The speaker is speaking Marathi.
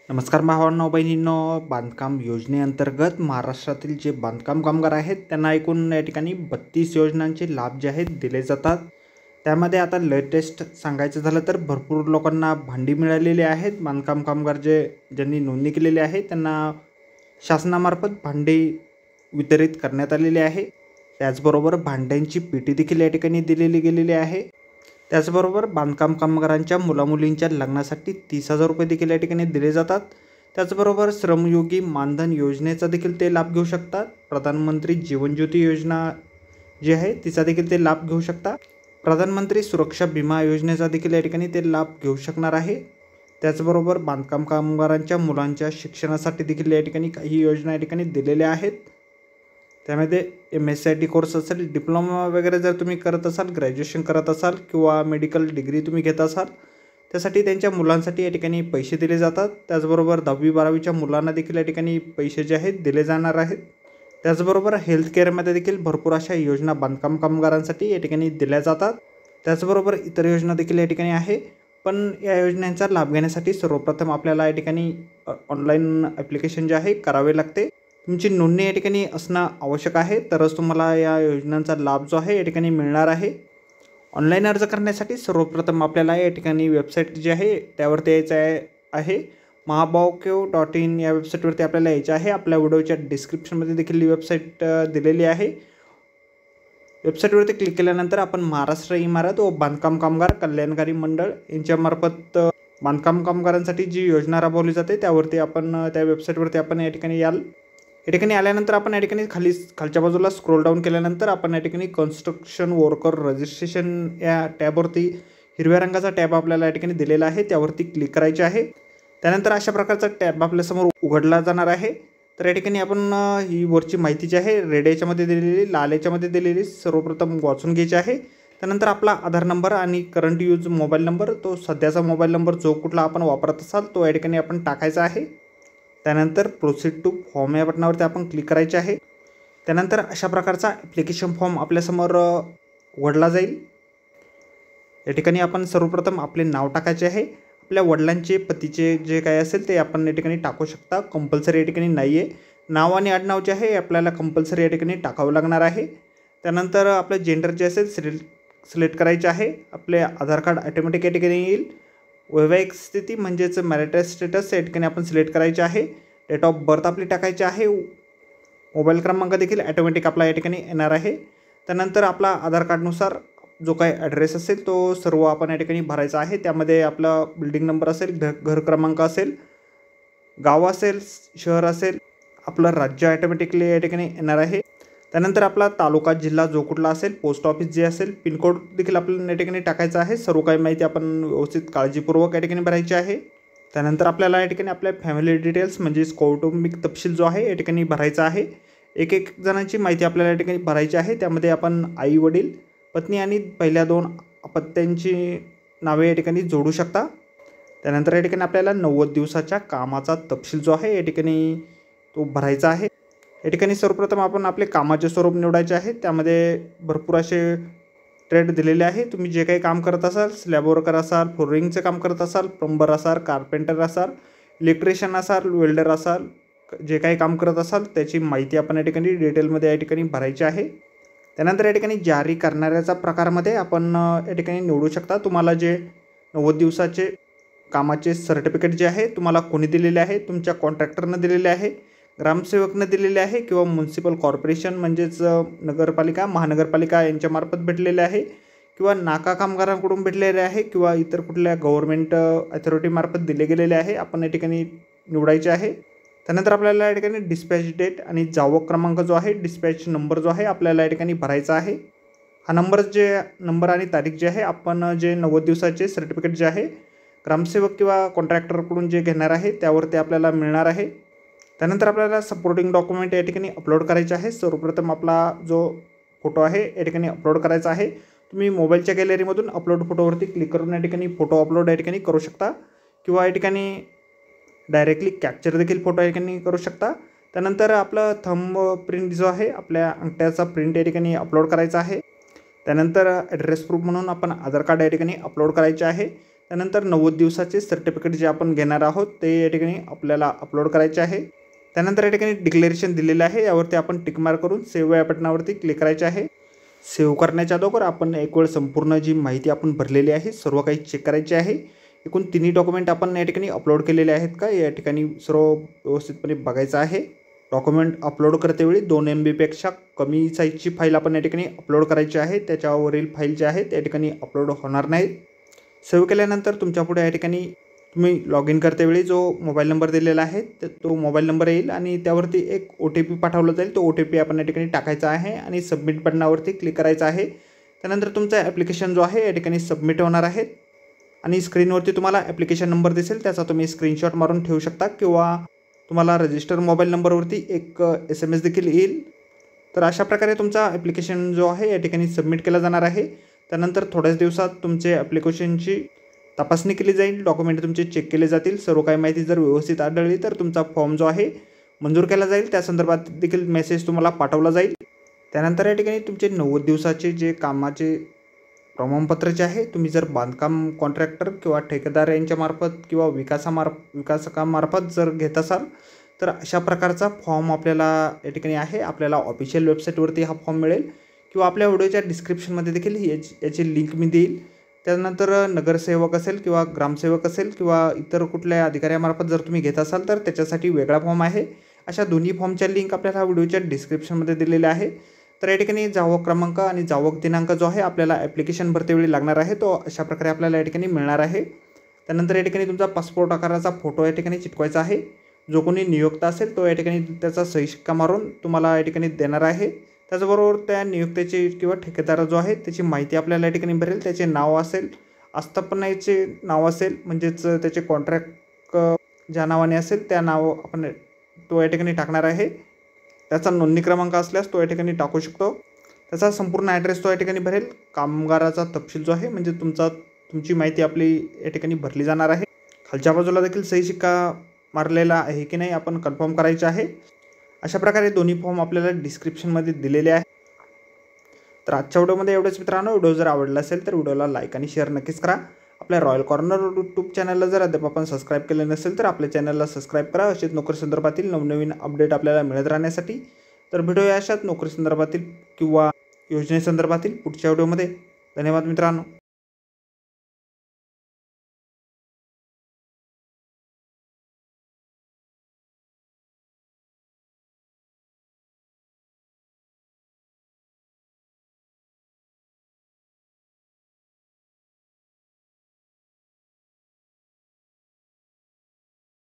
नमस्कार भावांनो बहिणींनो, बांधकाम योजनेअंतर्गत महाराष्ट्रातील जे बांधकाम कामगार आहेत त्यांना एकूण या ठिकाणी 32 योजनांचे लाभ जे आहेत दिले जातात। त्यामध्ये आता लेटेस्ट सांगायचं झालं तर भरपूर लोकांना भांडी मिळालेली आहेत। बांधकाम कामगार ज्यांनी नोंदणी केलेली आहे त्यांना शासनामार्फत भांडी वितरित करण्यात आलेली आहे। त्याचबरोबर भांड्यांची पेटी देखील या ठिकाणी दिलेली गेलेली आहे। त्याचबरोबर बांधकाम कामगारांच्या मुलामुलींच्या लग्नासाठी 30,000 रुपये देखील या ठिकाणी दिले जातात। त्याचबरोबर श्रमयोगी मानधन योजनेचा देखील ते लाभ घेऊ शकतात। प्रधानमंत्री जीवन ज्योती योजना जी आहे तिचा देखील ते लाभ घेऊ शकतात। प्रधानमंत्री सुरक्षा विमा योजनेचा देखील या ठिकाणी ते लाभ घेऊ शकणार आहे। त्याचबरोबर बांधकाम कामगारांच्या मुलांच्या शिक्षणासाठी देखील या ठिकाणी काही योजना या ठिकाणी दिलेल्या आहेत। त्यामध्ये MSIT कोर्स असेल, डिप्लोमा वगैरे जर तुम्ही करत असाल, ग्रॅज्युएशन करत असाल किंवा मेडिकल डिग्री तुम्ही घेत असाल त्यासाठी त्यांच्या मुलांसाठी या ठिकाणी पैसे दिले जातात। त्याचबरोबर 10वी-12वीच्या मुलांना देखील या ठिकाणी पैसे जे आहेत दिले जाणार आहेत। त्याचबरोबर हेल्थ केअरमध्ये देखील भरपूर अशा योजना बांधकाम कामगारांसाठी या ठिकाणी दिल्या जातात। त्याचबरोबर इतर योजना देखील या ठिकाणी आहे। पण या योजनांचा लाभ घेण्यासाठी सर्वप्रथम आपल्याला या ठिकाणी ऑनलाईन ॲप्लिकेशन जे आहे करावे लागते। तुमची नोंदणी या ठिकाणी असणं आवश्यक आहे, तरच तुम्हाला या योजनांचा लाभ जो आहे या ठिकाणी मिळणार आहे। ऑनलाईन अर्ज करण्यासाठी सर्वप्रथम आपल्याला या ठिकाणी वेबसाईट जी आहे त्यावरती यायचं आहे। mahabhavkev.in या वेबसाईटवरती आपल्याला यायचं आहे। आपल्या व्हिडिओच्या डिस्क्रिप्शनमध्ये देखील ही वेबसाईट दिलेली आहे। वेबसाईटवरती क्लिक केल्यानंतर आपण महाराष्ट्र इमारत व बांधकाम कामगार कल्याणकारी मंडळ यांच्यामार्फत बांधकाम कामगारांसाठी जी योजना राबवली जाते त्यावरती आपण त्या वेबसाईटवरती आपण या ठिकाणी याल। या ठिकाणी आल्यानंतर आपण या ठिकाणी खालच्या बाजूला स्क्रोल डाऊन केल्यानंतर आपण या ठिकाणी कन्स्ट्रक्शन वर्कर रजिस्ट्रेशन या टॅबवरती हिरव्या रंगाचा टॅब आपल्याला या ठिकाणी दिलेला आहे, त्यावरती क्लिक करायचे आहे। त्यानंतर अशा प्रकारचा टॅब आपल्यासमोर उघडला जाणार आहे। तर या ठिकाणी आपण ही वरची माहिती जी आहे रेड याच्यामध्ये दिलेली, लाल याच्यामध्ये दिलेली सर्वप्रथम वाचून घ्यायची आहे। त्यानंतर आपला आधार नंबर आणि करंट यूज मोबाईल नंबर, तो सध्याचा मोबाईल नंबर जो कुठला आपण वापरत असाल तो या ठिकाणी आपण टाकायचा आहे। त्यानंतर प्रोसीड टू फॉर्म या बटनावरती आपण क्लिक करायचे आहे। त्यानंतर अशा प्रकारचा ॲप्लिकेशन फॉर्म आपल्यासमोर उघडला जाईल। या ठिकाणी आपण सर्वप्रथम आपले नाव टाकायचे आहे। आपल्या वडिलांचे, पतीचे जे काही असेल ते आपण या ठिकाणी टाकू शकता, कंपल्सरी या ठिकाणी नाही आहे। नाव आणि आडनाव जे आहे आपल्याला कंपल्सरी या ठिकाणी टाकावं लागणार आहे। त्यानंतर आपलं जेंडर जे असेल सिलेक्ट करायचे आहे। आपले आधार कार्ड ऑटोमॅटिक या ठिकाणी येईल। वैवाहिक स्थिती म्हणजेच मॅरिटल स्टेटस या ठिकाणी आपण सिलेक्ट करायचे आहे। डेट ऑफ बर्थ आपली टाकायची आहे। मोबाईल क्रमांक देखील ऑटोमॅटिक आपला या ठिकाणी येणार आहे। त्यानंतर आपला आधार कार्डनुसार जो काही ॲड्रेस असेल तो सर्व आपण या ठिकाणी भरायचा आहे। त्यामध्ये आपला बिल्डिंग नंबर असेल, घर क्रमांक असेल, गाव असेल, शहर असेल, आपलं राज्य ऑटोमॅटिकली या ठिकाणी येणार आहे। त्यानंतर आपला तालुका, जिल्हा जो कुठला असेल, पोस्ट ऑफिस जे असेल, पिनकोड देखील आपल्याला या ठिकाणी टाकायचं आहे। सर्व काही माहिती आपण व्यवस्थित काळजीपूर्वक या ठिकाणी भरायची आहे। त्यानंतर आपल्याला या ठिकाणी आपल्या फॅमिली डिटेल्स म्हणजेच कौटुंबिक तपशील जो आहे या ठिकाणी भरायचा आहे। एक जणांची माहिती आपल्याला या ठिकाणी भरायची आहे। त्यामध्ये आपण आई, वडील, पत्नी आणि पहिल्या 2 अपत्यांची नावे या ठिकाणी जोडू शकता। त्यानंतर या ठिकाणी आपल्याला 90 दिवसाच्या कामाचा तपशील जो आहे या ठिकाणी तो भरायचा आहे। या ठिकाणी सर्वप्रथम आपण आपले कामाचे स्वरूप निवडायचे आहे। त्यामध्ये भरपूर असे ट्रेड दिलेले आहे। तुम्ही जे काही काम करत असाल, स्लॅब वर्कर असाल, फ्लोरिंगचं काम करत असाल, प्लंबर असाल, कार्पेंटर असाल, इलेक्ट्रिशियन असाल, वेल्डर असाल, जे काही काम करत असाल त्याची माहिती आपण या ठिकाणी डिटेलमध्ये या ठिकाणी भरायची आहे। त्यानंतर या ठिकाणी जारी करणाऱ्याचा प्रकारमध्ये आपण या ठिकाणी निवडू शकता। तुम्हाला जे 90 दिवसाचे कामाचे सर्टिफिकेट जे आहे तुम्हाला कोणी दिलेले आहे, तुमच्या कॉन्ट्रॅक्टरनं दिलेले आहे, ग्रामसेवकनं दिलेले आहे किंवा म्युन्सिपल कॉर्पोरेशन म्हणजेच नगरपालिका, महानगरपालिका यांच्यामार्फत भेटलेले आहे किंवा नाका कामगारांकडून भेटलेले आहे किंवा इतर कुठल्या गव्हर्नमेंट अथॉरिटीमार्फत दिले गेलेले आहे, आपण या ठिकाणी निवडायचे आहे। त्यानंतर आपल्याला या ठिकाणी डिस्पॅच डेट आणि जावक क्रमांक जो आहे, डिस्पॅच नंबर जो आहे आपल्याला या ठिकाणी भरायचा आहे। हा नंबर आणि तारीख जे आहे आपण जे 90 दिवसाचे सर्टिफिकेट जे आहे ग्रामसेवक किंवा कॉन्ट्रॅक्टरकडून जे घेणार आहे त्यावरती आपल्याला मिळणार आहे। त्यानंतर आपल्याला सपोर्टिंग डॉक्युमेंट या ठिकाणी अपलोड करायचे आहे। सर्वप्रथम आपला जो फोटो आहे या ठिकाणी अपलोड करायचा आहे। तुम्ही मोबाईलच्या गॅलरीमधून अपलोड फोटोवरती क्लिक करून या ठिकाणी फोटो अपलोड या ठिकाणी करू शकता किंवा या ठिकाणी डायरेक्टली कॅप्चर देखील फोटो या ठिकाणी करू शकता। त्यानंतर आपलं थंब प्रिंट जो आहे, आपल्या अंगठ्याचा प्रिंट या ठिकाणी अपलोड करायचा आहे। त्यानंतर ॲड्रेस प्रूफ म्हणून आपण आधार कार्ड या ठिकाणी अपलोड करायचे आहे। त्यानंतर 90 दिवसाचे सर्टिफिकेट जे आपण घेणार आहोत ते या ठिकाणी आपल्याला अपलोड करायचे आहे। त्यानंतर या ठिकाणी डिक्लेरेशन दिलेलं आहे, यावरती आपण टिक मार्क करून सेव्ह या बटनावरती क्लिक करायचे आहे। सेव्ह करण्याच्या अगोदर आपण एक वेळ संपूर्ण जी माहिती आपण भरलेली आहे सर्व काही चेक करायचे आहे। एकूण तिन्ही डॉक्युमेंट आपण या ठिकाणी अपलोड केलेले आहेत का या ठिकाणी सर्व व्यवस्थितपणे बघायचं आहे। डॉक्युमेंट अपलोड करतेवेळी 2 MB पेक्षा कमी साईजची फाईल आपण या ठिकाणी अपलोड करायची आहे, त्याच्यावरील फाईल जे आहेत त्या ठिकाणी अपलोड होणार नाहीत। सेव्ह केल्यानंतर तुमच्यापुढे या ठिकाणी तुम्ही लॉग इन करतेवेळी जो मोबाईल नंबर दिलेला आहे तो मोबाईल नंबर येईल आणि त्यावरती एक OTP पाठवला जाईल। तो OTP आपण या ठिकाणी टाकायचा आहे आणि सबमिट बटनावरती क्लिक करायचं आहे। त्यानंतर तुमचा ॲप्लिकेशन जो आहे या ठिकाणी सबमिट होणार आहे आणि स्क्रीनवरती तुम्हाला ॲप्लिकेशन नंबर दिसेल, त्याचा तुम्ही स्क्रीनशॉट मारून ठेवू शकता किंवा तुम्हाला रजिस्टर मोबाईल नंबरवरती एक SMS देखील येईल। तर अशा प्रकारे तुमचा ॲप्लिकेशन जो आहे या ठिकाणी सबमिट केला जाणार आहे। त्यानंतर थोड्याच दिवसात तुमचे ॲप्लिकेशनची तपासणी केली जाईल, डॉक्युमेंट तुमचे चेक केले जातील। सर्व काही माहिती जर व्यवस्थित आढळली तर तुमचा फॉर्म जो आहे मंजूर केला जाईल, त्या संदर्भात देखील मेसेज तुम्हाला पाठवला जाईल। त्यानंतर या ठिकाणी तुमचे 90 दिवसाचे जे कामाचे प्रमाणपत्र जे आहे, तुम्ही जर बांधकाम कॉन्ट्रॅक्टर किंवा ठेकेदार यांच्यामार्फत किंवा विकासकामार्फत जर घेत असाल तर अशा प्रकारचा फॉर्म आपल्याला या ठिकाणी आहे। आपल्याला ऑफिशियल वेबसाईटवरती हा फॉर्म मिळेल किंवा आपल्या व्हिडिओच्या डिस्क्रिप्शनमध्ये देखील याची लिंक मी देईल। त्यानंतर नगरसेवक असेल किंवा ग्रामसेवक असेल किंवा इतर कुठल्या अधिकाऱ्यामार्फत जर तुम्ही घेत असाल तर त्याच्यासाठी वेगळा फॉर्म आहे। अशा दोन्ही फॉर्मच्या लिंक आपल्याला व्हिडिओच्या डिस्क्रिप्शनमध्ये दिलेल्या आहे। तर या ठिकाणी जावक क्रमांक आणि जावक दिनांक जो आहे आपल्याला ॲप्लिकेशन भरतेवेळी लागणार आहे, तो अशा प्रकारे आपल्याला या ठिकाणी मिळणार आहे। त्यानंतर या ठिकाणी तुमचा पासपोर्ट आकाराचा फोटो या ठिकाणी चिटकवायचा आहे। जो कोणी नियोक्ता असेल तो या ठिकाणी त्याचा सही शिक्का मारून तुम्हाला या ठिकाणी देणार आहे। त्याचबरोबर त्या नियोक्त्याची किंवा ठेकेदार जो आहे त्याची माहिती आपल्याला या ठिकाणी भरेल, त्याचे नाव असेल, आस्थापनाचे नाव असेल, म्हणजेच त्याचे कॉन्ट्रॅक्ट ज्या नावाने असेल त्या नाव आपण तो या ठिकाणी टाकणार आहे। त्याचा नोंदणी क्रमांक असल्यास तो या ठिकाणी टाकू शकतो। त्याचा संपूर्ण ॲड्रेस तो या ठिकाणी भरेल। कामगाराचा तपशील जो आहे म्हणजे तुमची माहिती आपली या ठिकाणी भरली जाणार आहे। खालच्या बाजूला देखील सही शिक्का मारलेला आहे की नाही आपण कन्फर्म करायचे आहे। अशा प्रकारे दोन्ही फॉर्म आपल्याला डिस्क्रिप्शनमध्ये दिलेले आहे। तर आजच्या व्हिडिओमध्ये एवढंच मित्रांनो। व्हिडिओ जर आवडला असेल तर व्हिडिओला लाईक आणि शेअर नक्कीच करा। आपल्या रॉयल कॉर्नर यूट्यूब चॅनलला जर अद्याप आपण सबस्क्राईब केले नसेल तर आपल्या चॅनलला सबस्क्राईब करा, असेच नोकरी संदर्भातील नवनवीन अपडेट आपल्याला मिळत राहण्यासाठी। तर भेटूया अशाच नोकरी संदर्भातील किंवा योजनेसंदर्भातील पुढच्या व्हिडिओमध्ये। धन्यवाद मित्रांनो।